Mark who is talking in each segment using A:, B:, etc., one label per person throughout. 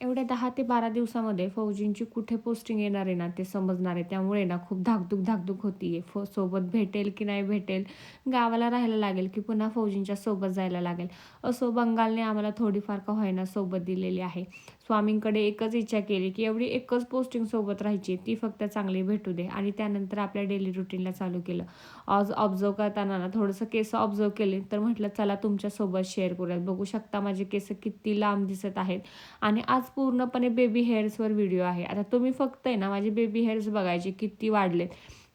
A: एवढ्या 10 ते 12 दिवसामध्ये फौजींची कुठे पोस्टिंग येणार आहे ना, ते समजणार आहे. त्यामुळे ना खूप धाकधूक होतीये. सोबत भेटेल की नाही भेटेल, गावाला राहायला लागेल की पुन्हा फौजींच्या सोबत जायला लागेल. असो बंगालने आम्हाला थोडीफार का होईना सोबत दिलेली आहे. स्वामींकडे एकच इच्छा केली, की एवढी एकच पोस्टिंग सोबत राहायची, ती फक्त चांगली भेटू दे आणि त्यानंतर आपल्या डेली रुटीनला चालू केलं. आज ऑब्झर्व्ह करताना ना थोडंसं केस ऑब्झर्व्ह केले, तर म्हटलं चला तुमच्यासोबत शेअर करूयात. बघू शकता माझे केस किती लांब दिसत आहेत आणि आज पूर्णपणे बेबी हेअर्सवर व्हिडिओ आहे. आता तुम्ही फक्त आहे ना माझे बेबी हेअर्स बघायचे किती वाढलेत.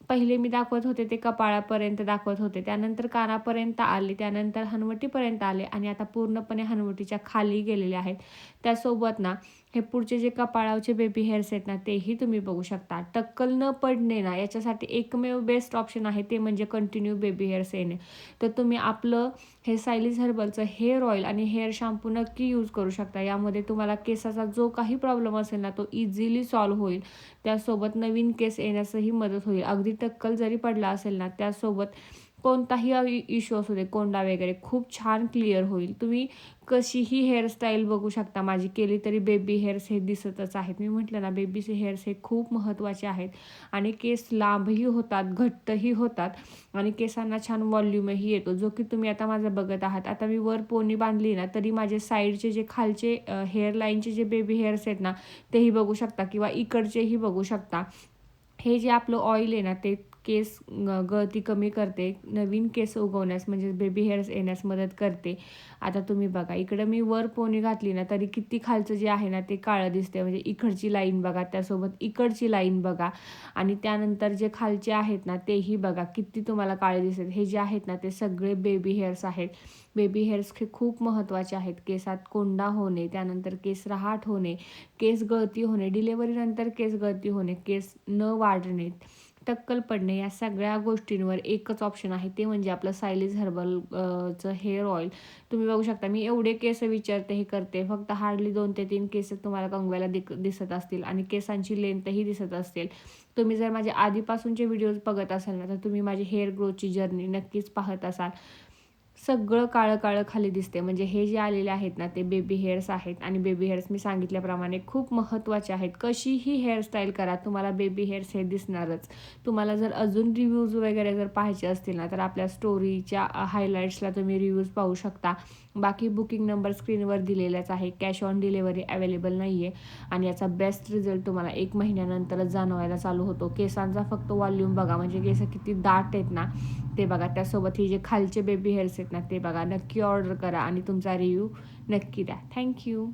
A: पहिले मी दाखवत होते ते कपाळापर्यंत दाखवत होते. त्यानंतर कानापर्यंत आले, त्यानंतर हनवटीपर्यंत आले आणि आता पूर्णपणे हनवटीच्या खाली गेलेले आहेत. त्यासोबत ना हे पुढचे जे कपाळाचे बेबी हेअर्स आहेत ना, तेही तुम्ही बघू शकता. टक्कल न पडणे ना याच्यासाठी एकमेव बेस्ट ऑप्शन आहे ते म्हणजे कंटिन्यू बेबी हेअर्स येणे. तर तुम्ही आपलं हे सायलीज हर्बलचं हेअर ऑइल आणि हेअर शॅम्पू नक्की यूज करू शकता. यामध्ये तुम्हाला केसाचा जो काही प्रॉब्लेम असेल ना, तो इझिली सॉल्व्ह होईल. त्यासोबत नवीन केस येण्यासही मदत होईल. अगदी टक्कल जरी पडला असेल ना, त्यासोबत कोणताही इश्यू असू दे, कोंडा वगैरे खूप छान क्लिअर होईल. तुम्ही कशीही हेअरस्टाईल बघू शकता माझी केली तरी बेबी हेअर्स हे दिसतच आहेत. मी म्हटलं ना बेबीचे हेअर्स हे खूप महत्त्वाचे आहेत आणि केस लांबही होतात, घट्टही होतात आणि केसांना छान व्हॉल्यूमही येतो, जो की तुम्ही आता माझं बघत आहात. आता मी वर पोनी बांधली ना, तरी माझे साईडचे जे खालचे हेअर लाईनचे जे बेबी हेअर्स आहेत ना, तेही बघू शकता किंवा इकडचेही बघू शकता. हे जे आपलं ऑइल आहे ना, ते केस गळती कमी करते, नवीन केस उगवण्यास म्हणजे बेबी हेअर्स येण्यास मदत करते. आता तुम्ही बघा, इकडं मी वर पोनी घातली ना, तरी किती खालचं जे आहे ना, ते काळं दिसते. म्हणजे इकडची लाईन बघा, त्यासोबत इकडची लाईन बघा आणि त्यानंतर जे खालचे आहेत ना, तेही बघा किती तुम्हाला काळे दिसतात. हे जे आहेत ना, ते सगळे बेबी हेअर्स आहेत. बेबी हेअर्स हे खूप महत्त्वाचे आहेत. केसात कोंडा होणे, त्यानंतर केस रहाट होणे, केस गळती होणे, डिलिव्हरीनंतर केस गळती होणे, केस न वाढणे, टक्कल पडणे, या सगळ्या गोष्टींवर एकच ऑप्शन आहे, ते म्हणजे आपलं सायलीज हर्बल चं हेअर ऑइल. तुम्ही बघू शकता मी एवढे केस विचारते हे करते, फक्त हार्डली 2 ते 3 केस तुम्हाला कंगव्याला दिसत असतील आणि केसांची लेंथही दिसत असेल. तुम्ही जर माझे आधीपासूनचे व्हिडिओज बघत असाल ना, तर तुम्ही माझी हेअर ग्रोथची जर्नी नक्कीच पाहत असाल. सगळं काळं-काळं खाली दिसते. म्हणजे हे जे आलेले आहेत ना, ते बेबी हेअर्स आहेत आणि बेबी हेअर्स मी सांगितल्याप्रमाणे खूप महत्त्वाचे आहेत. कशीही हेअरस्टाईल करा, तुम्हाला बेबी हेअर्स हे दिसणारच. तुम्हाला जर अजून रिव्ह्यूज वगैरे जर पाहायचे असतील ना, तर आपल्या स्टोरीच्या हायलाईट्सला तुम्ही रिव्ह्यूज पाहू शकता. बाकी बुकिंग नंबर स्क्रीनवर दिलेलाच आहे. कॅश ऑन डिलिव्हरी अवेलेबल नाही आहे आणि याचा बेस्ट रिझल्ट तुम्हाला 1 महिन्यानंतरच जाणवायला चालू होतो. केसांचा फक्त व्हॉल्यूम बघा, म्हणजे केस किती दाट आहेत ना, ते बघा. त्यासोबत ही जे खालचे बेबी हेअर्स आहेत ना, ते बघा. नक्की ऑर्डर करा आणि तुमचा रिव्ह्यू नक्की द्या. Thank you.